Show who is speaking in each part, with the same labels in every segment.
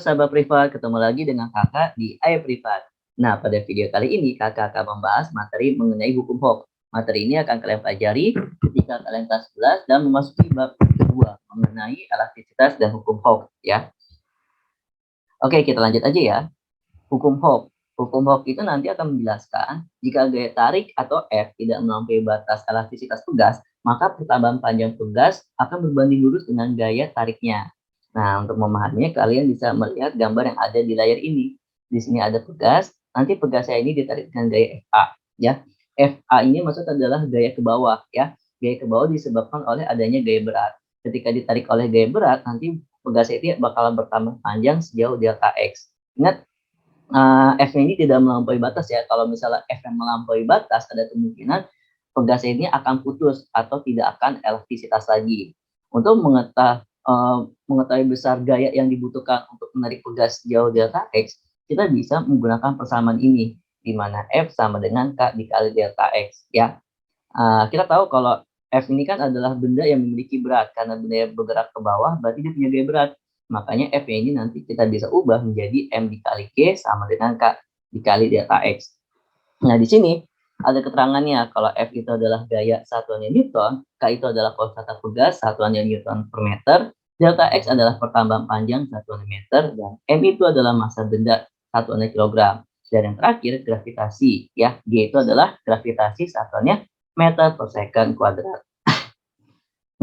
Speaker 1: sahabat privat, ketemu lagi dengan kakak di Ayo Privat. Nah, pada video kali ini kakak akan membahas materi mengenai hukum Hooke. Materi ini akan kalian pelajari ketika kalian kelas 11 dan memasuki bab kedua mengenai elastisitas dan hukum Hooke ya. Oke, kita lanjut aja ya. Hukum Hooke. Hukum Hooke itu nanti akan menjelaskan jika gaya tarik atau F tidak melampaui batas elastisitas pegas, maka pertambahan panjang pegas akan berbanding lurus dengan gaya tariknya. Nah, untuk memahaminya kalian bisa melihat gambar yang ada di layar ini. Di sini ada pegas, nanti pegasnya ini ditarik dengan gaya FA ya. FA ini maksud adalah gaya ke bawah ya. Gaya ke bawah disebabkan oleh adanya gaya berat. Ketika ditarik oleh gaya berat, nanti pegasnya itu bakalan bertambah panjang sejauh delta X. Ingat, F ini tidak melampaui batas ya. Kalau misalnya F yang melampaui batas, ada kemungkinan pegas ini akan putus atau tidak akan elastisitas lagi. Untuk mengetahui besar gaya yang dibutuhkan untuk menarik pegas jauh delta X, kita bisa menggunakan persamaan ini, di mana F sama dengan K dikali delta X ya. Kita tahu kalau F ini kan adalah benda yang memiliki berat, karena benda yang bergerak ke bawah berarti dia punya gaya berat. Makanya F ini nanti kita bisa ubah menjadi M dikali K sama dengan K dikali delta X. Nah, di sini ada keterangannya kalau F itu adalah gaya satuannya Newton, K itu adalah konstanta pegas satuannya Newton per meter, delta X adalah pertambahan panjang satuannya meter, dan M itu adalah massa benda satuannya kilogram. Dan yang terakhir gravitasi ya, G itu adalah gravitasi satuannya meter per second kuadrat.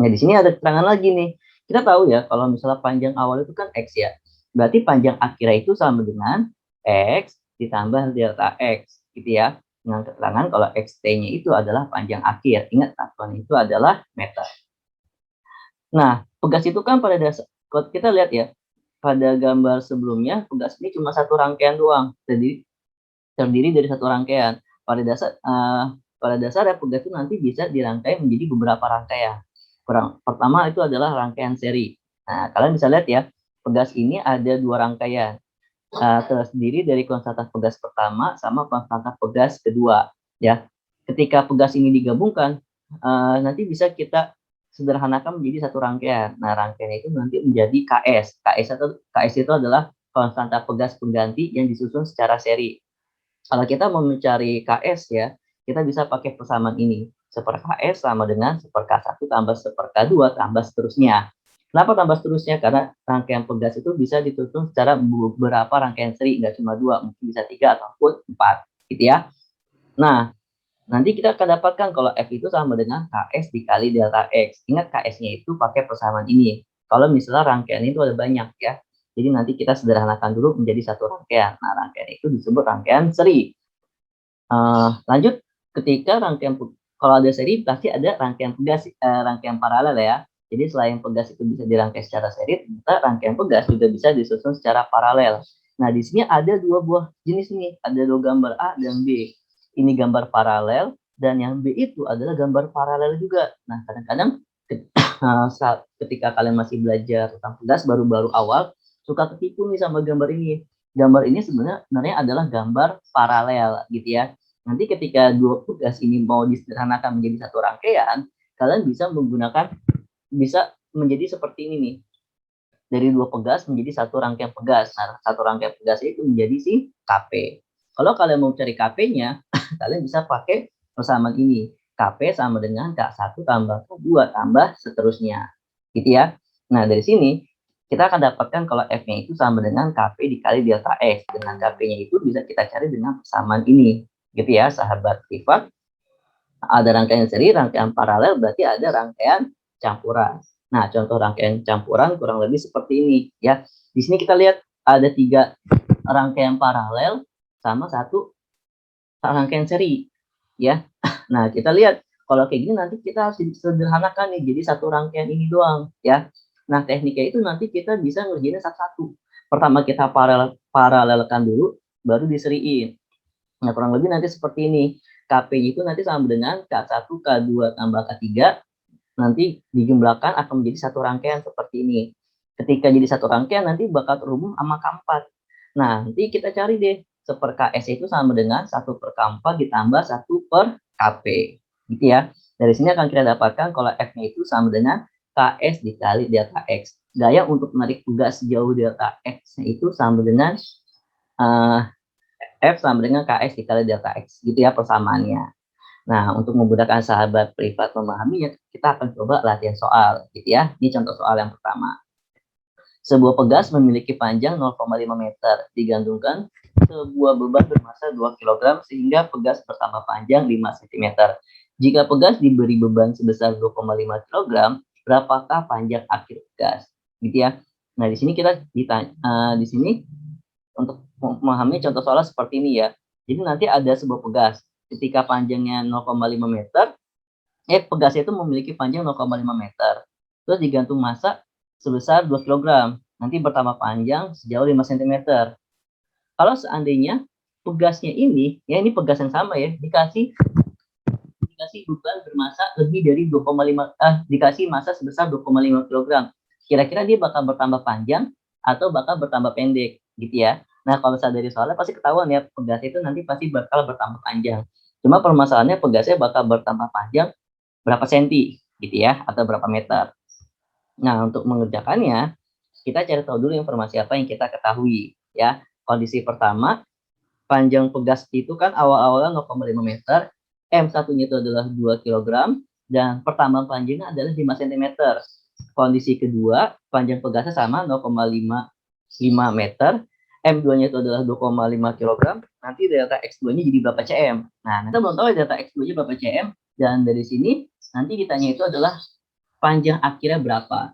Speaker 1: Nah, di sini ada keterangan lagi nih. Kita tahu ya, kalau misalnya panjang awal itu kan X ya. Berarti panjang akhirnya itu sama dengan X ditambah delta X, gitu ya. Dengan keterangan kalau XT-nya itu adalah panjang akhir. Ingat, satuan itu adalah meter. Nah, pegas itu kan pada dasar, kalau kita lihat ya, pada gambar sebelumnya, pegas ini cuma satu rangkaian doang. Jadi, terdiri dari satu rangkaian. Pada dasarnya pegas itu nanti bisa dirangkai menjadi beberapa rangkaian. Pertama itu adalah rangkaian seri. Nah, kalian bisa lihat ya, pegas ini ada dua rangkaian. Terdiri dari konstanta pegas pertama sama konstanta pegas kedua. Ya, ketika pegas ini digabungkan, nanti bisa kita sederhanakan menjadi satu rangkaian. Nah, rangkaian itu nanti menjadi KS. KS itu adalah konstanta pegas pengganti yang disusun secara seri. Kalau kita mau mencari KS ya, kita bisa pakai persamaan ini. 1/KS sama dengan 1/K1 tambah 1/K2 tambah seterusnya. Kenapa tambah seterusnya? Karena rangkaian pegas itu bisa disusun secara beberapa rangkaian seri, nggak cuma 2, mungkin bisa 3 ataupun 4, gitu ya. Nah, nanti kita akan dapatkan kalau F itu sama dengan KS dikali delta X. Ingat, KS-nya itu pakai persamaan ini. Kalau misalnya rangkaian itu ada banyak ya. Jadi nanti kita sederhanakan dulu menjadi satu rangkaian. Nah, rangkaian itu disebut rangkaian seri. Lanjut, ketika kalau ada seri pasti ada rangkaian pegas, rangkaian paralel ya. Jadi selain pegas itu bisa dirangkai secara seri, ternyata rangkaian pegas juga bisa disusun secara paralel. Nah, di sini ada dua buah jenis nih, ada dua gambar A dan B. Ini gambar paralel, dan yang B itu adalah gambar paralel juga. Nah, kadang-kadang ketika kalian masih belajar tentang pegas baru-baru awal, suka ketipu nih sama gambar ini. Gambar ini sebenarnya adalah gambar paralel gitu ya. Nanti ketika dua pegas ini mau disederhanakan menjadi satu rangkaian, kalian bisa menjadi seperti ini nih. Dari dua pegas menjadi satu rangkaian pegas. Nah, satu rangkaian pegas itu menjadi si KP. Kalau kalian mau cari KP-nya, kalian bisa pakai persamaan ini. KP sama dengan K1 tambah K2 tambah seterusnya. Gitu ya. Nah, dari sini kita akan dapatkan kalau F-nya itu sama dengan KP dikali delta X. Dengan KP-nya itu bisa kita cari dengan persamaan ini. Gitu ya, sahabat privat. Ada rangkaian seri, rangkaian paralel, berarti ada rangkaian campuran. Nah, contoh rangkaian campuran kurang lebih seperti ini ya. Di sini kita lihat ada 3 rangkaian paralel sama 1 rangkaian seri ya. Nah, kita lihat kalau kayak gini nanti kita harus sederhanakan nih jadi satu rangkaian ini doang ya. Nah, tekniknya itu nanti kita bisa ngerjainnya satu-satu. Pertama kita paralelkan dulu, baru diseriin. Nah, kurang lebih nanti seperti ini. KP itu nanti sama dengan K1, K2 tambah K3. Nanti dijumlahkan akan menjadi satu rangkaian seperti ini. Ketika jadi satu rangkaian nanti bakal terhubung sama K4. Nah, nanti kita cari deh. 1/KS itu sama dengan 1/K4 ditambah 1/KP. Gitu ya. Dari sini akan kita dapatkan kalau F-nya itu sama dengan KS dikali delta X. gaya untuk menarik pegas sejauh delta X itu sama dengan F sama dengan KX dikali delta X, gitu ya persamaannya. Nah, untuk memudahkan sahabat privat memahaminya, kita akan coba latihan soal, gitu ya. Ini contoh soal yang pertama. Sebuah pegas memiliki panjang 0,5 meter, digantungkan sebuah beban bermassa 2 kg sehingga pegas bertambah panjang 5 cm. Jika pegas diberi beban sebesar 2,5 kg, berapakah panjang akhir pegas? Gitu ya. Nah, di sini kita di sini untuk memahami contoh soal seperti ini ya. Jadi nanti ada sebuah pegas, ketika panjangnya 0,5 meter, pegasnya itu memiliki panjang 0,5 meter. Terus digantung massa sebesar 2 kg. Nanti bertambah panjang sejauh 5 cm. Kalau seandainya pegasnya ini, ya ini pegas yang sama ya, dikasih beban bermassa lebih dari 2,5 dikasih massa sebesar 2,5 kg. Kira-kira dia bakal bertambah panjang atau bakal bertambah pendek gitu ya. Nah, kalau misalnya dari soalnya pasti ketahuan ya, pegas itu nanti pasti bakal bertambah panjang. Cuma permasalahannya pegasnya bakal bertambah panjang berapa senti gitu ya, atau berapa meter. Nah, untuk mengerjakannya, kita cari tahu dulu informasi apa yang kita ketahui ya. Kondisi pertama, panjang pegas itu kan awal-awalnya 0,5 meter, M1-nya itu adalah 2 kg, dan pertambahan panjangnya adalah 5 cm. Kondisi kedua, panjang pegasnya sama 0,5 meter, M2-nya itu adalah 2,5 kg, nanti delta X2-nya jadi berapa cm. Nah, kita belum tahu delta X2-nya berapa cm, dan dari sini nanti ditanya itu adalah panjang akhirnya berapa.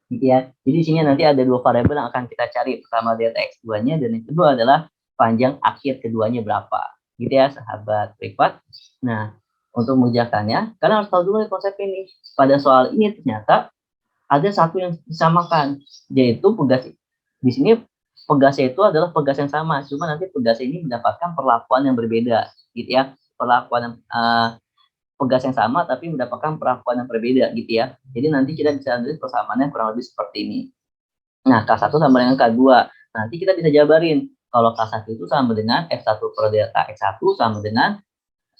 Speaker 1: Gitu ya. Jadi di sini nanti ada dua variabel yang akan kita cari. Pertama delta X2-nya, dan yang kedua adalah panjang akhir keduanya berapa. Gitu ya, sahabat privat. Nah, untuk mengerjakannya, kalian harus tahu dulu konsep ini. Pada soal ini ternyata ada satu yang disamakan, yaitu pegas. Di sini pegasnya itu adalah pegas yang sama, cuma nanti pegas ini mendapatkan perlakuan yang berbeda, gitu ya. Perlakuan pegas yang sama tapi mendapatkan perlakuan yang berbeda gitu ya. Jadi nanti kita bisa nulis persamaannya kurang lebih seperti ini. Nah, K1 sama dengan K2. Nanti kita bisa jabarin. Kalau K1 itu sama dengan F1 per delta X1 sama dengan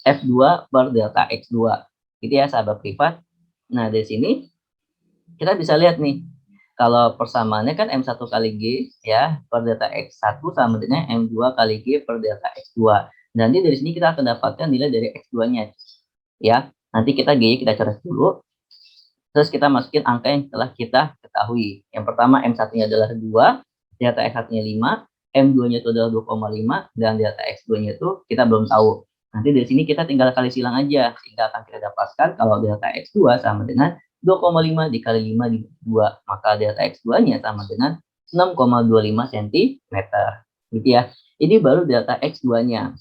Speaker 1: F2 per delta X2. Gitu ya, sahabat privat. Nah, dari sini kita bisa lihat nih. Kalau persamaannya kan M1 kali G ya per delta X1 sama dengan M2 kali G per delta X2. Nanti dari sini kita akan dapatkan nilai dari X2-nya. Ya, nanti kita G kita coret dulu. Terus kita masukin angka yang telah kita ketahui. Yang pertama M1-nya adalah 2, delta X1-nya 5, M2-nya itu adalah 2,5, dan delta X2-nya itu kita belum tahu. Nanti dari sini kita tinggal kali silang aja, sehingga akan kita dapatkan kalau delta X2 sama dengan 2,5 dikali 5 dikali 2. Maka delta X2-nya sama dengan 6,25 cm. Gitu ya. Ini baru delta X2-nya.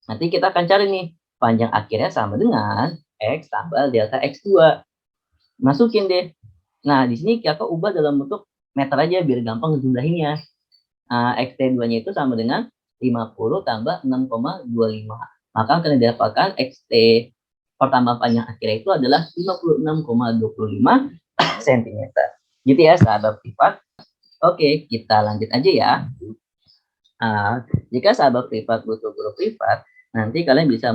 Speaker 1: Nanti kita akan cari nih, panjang akhirnya sama dengan X tambah delta X2. Masukin deh. Nah, di sini kita ubah dalam bentuk meter aja biar gampang ngejumlahinnya. XT2-nya itu sama dengan 50 tambah 6,25. Maka akan didapatkan XT pertambahan panjang akhirnya itu adalah 56,25 cm. Gitu ya, sahabat privat. Oke, kita lanjut aja ya. Jika sahabat privat butuh guru privat, nanti kalian bisa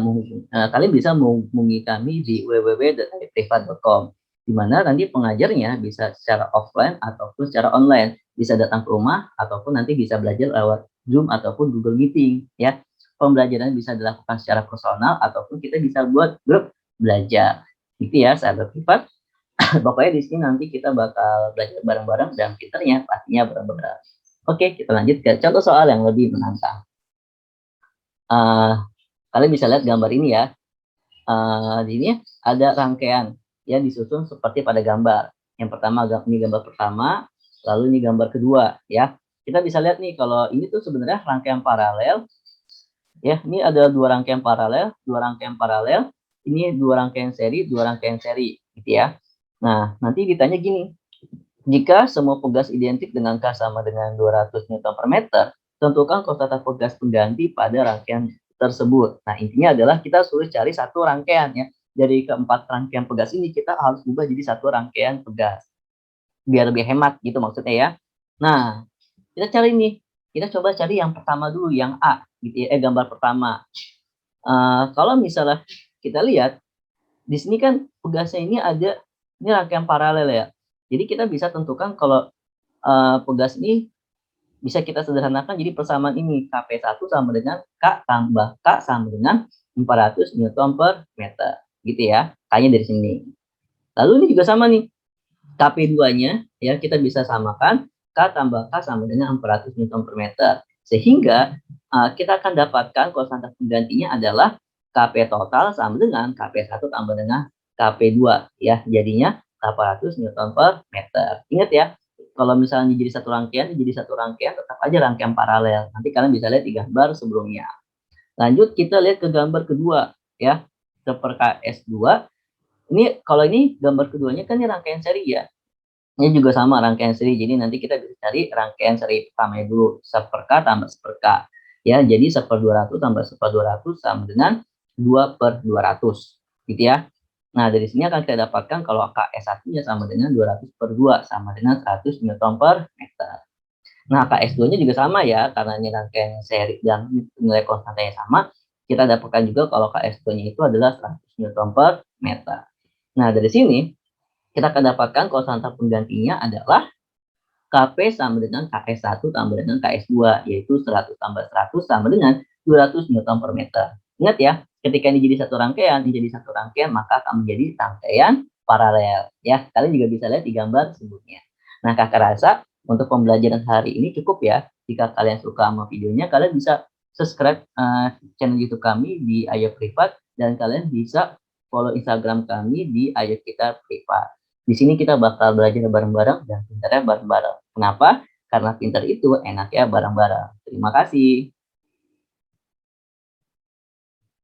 Speaker 1: menghubungi kami di www.privat.com, di mana nanti pengajarnya bisa secara offline ataupun secara online, bisa datang ke rumah ataupun nanti bisa belajar lewat Zoom ataupun Google Meeting ya. Pembelajaran bisa dilakukan secara personal ataupun kita bisa buat grup belajar. Gitu ya, sahabat privat. Pokoknya di sini nanti kita bakal belajar bareng-bareng dan pinternya pastinya bareng-bareng. Oke, kita lanjut ke contoh soal yang lebih menantang. Kalian bisa lihat gambar ini ya. Di sini ada rangkaian ya disusun seperti pada gambar. Yang pertama ini gambar pertama, lalu ini gambar kedua ya. Kita bisa lihat nih kalau ini tuh sebenarnya rangkaian paralel. Ya, ini ada dua rangkaian paralel, ini dua rangkaian seri, gitu ya. Nah, nanti ditanya gini, jika semua pegas identik dengan K sama dengan 200 Newton per meter, tentukan konstanta pegas pengganti pada rangkaian tersebut. Nah, intinya adalah kita suruh cari satu rangkaian ya. Dari keempat rangkaian pegas ini kita harus ubah jadi satu rangkaian pegas. Biar lebih hemat gitu maksudnya ya. Nah, kita cari nih. Kita coba cari yang pertama dulu, yang A gitu ya, gambar pertama. Kalau misalnya kita lihat di sini kan pegasnya ini ada, ini rangkaian paralel ya. Jadi kita bisa tentukan kalau pegas ini bisa kita sederhanakan jadi persamaan ini KP1 sama dengan K tambah K sama dengan 400 Newton per meter gitu ya, K-nya dari sini. Lalu ini juga sama nih, KP2-nya ya kita bisa samakan K tambah K sama dengan 400 Newton per meter. Sehingga kita akan dapatkan konstanta penggantinya adalah KP total sama dengan KP1 tambah dengan KP2 ya. Jadinya 800 Newton per meter. Ingat ya, kalau misalnya jadi satu rangkaian tetap aja rangkaian paralel. Nanti kalian bisa lihat di gambar sebelumnya. Lanjut kita lihat ke gambar kedua ya. Seperti KS2. Ini kalau ini gambar keduanya kan ini rangkaian seri ya. Ini juga sama rangkaian seri. Jadi nanti kita bisa cari rangkaian seri pertamanya dulu. 1/K tambah 1/K. Ya, jadi 1/200 tambah 1/200 sama dengan 2/200. Gitu ya. Nah, dari sini akan kita dapatkan kalau KS1-nya sama dengan 200/2 sama dengan 100 Newton per meter. Nah, KS2-nya juga sama ya, karena ini rangkaian seri dan nilai konstantanya sama, kita dapatkan juga kalau KS2-nya itu adalah 100 Newton per meter. Nah, dari sini kita akan dapatkan konstanta penggantinya adalah KP sama dengan KS1 tambah dengan KS2, yaitu 100 tambah 100 sama dengan 200 Newton per meter. Ingat ya, ketika ini jadi satu rangkaian, maka akan menjadi rangkaian paralel. Ya, kalian juga bisa lihat di gambar sebelumnya. Nah, kakak rasa untuk pembelajaran hari ini cukup ya. Jika kalian suka sama videonya, kalian bisa subscribe channel YouTube kami di Ayo Privat, dan kalian bisa follow Instagram kami di Ayo Kita Privat. Di sini kita bakal belajar bareng-bareng dan pintarnya bareng-bareng. Kenapa? Karena pintar itu enaknya bareng-bareng. Terima kasih.